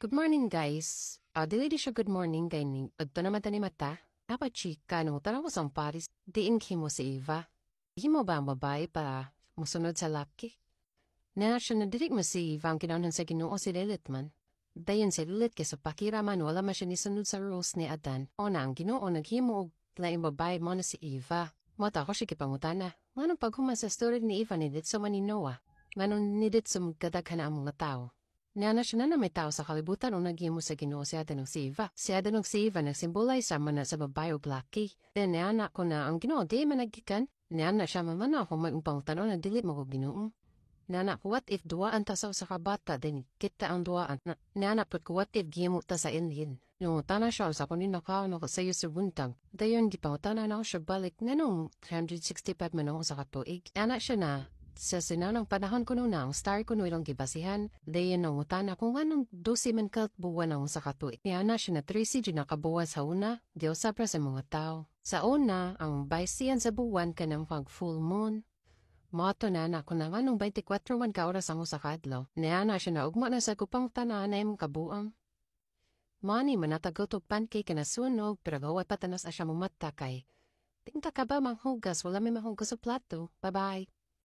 Good morning, guys. Dili di siya good morning kay ni. Adto naman tani mata. Apa chika no tanaw sa Paris. Diin himo si Eva. Himo ba ang babae para musunod sa laki? Na siya na dirik mo si Eva ang kinaunan sa Ginoo si Lilith man. Dayon si Lilith kay sa pakiraman wala man siya nisunod sa rules ni Adan. O na ang Ginoo naghimo og laing babae mo na si Eva. Mata ko siya kipangutana. Manong paghuman sa story ni Eva ni Ditso man ni Noah. Manong ni Ditso magkadaghan ang mga tao. Niana siya na may tao sa kalibutan o naghimo sa Ginoo si Adan og si Eva. Si Adan og si Eva nagsimbolize sama na sa babae og laki. Then niana ko na ang Ginoo di man naggikan. Niana siya mamana kung may upang tanon na dili mo ko Ginoo. Niana ko what if duwaan ta sa kabata then kita ang duwaan. Niana put ko what if gihimo ta sa alien. Nung tana siya sa kunin nakaano ko sa iyo sa buntag. Dayon gipangutana na ako siya balik nanong 365 man ako sa katuig. Niana siya na. Sa sinanang panahon ko na ang star ko ilang gibasihan, dayon ang utana kung anong 12 man buwan ang sa katuig. Niana siya na 13 nakabuwan sa una, Diyos sabra sa mga tao. Sa una, ang baisiyan sa buwan ka ng pag full moon. Mato na ako na anong 24 man ka oras ang usakadlaw. Niana siya na ugma na sa kupang tananay mong kabuang. Mani manatagot og pancake na sunog pero gawat patanas asya mo mata kay. Tingta ka ba manghugas wala may mahugas sa plato. Bye-bye.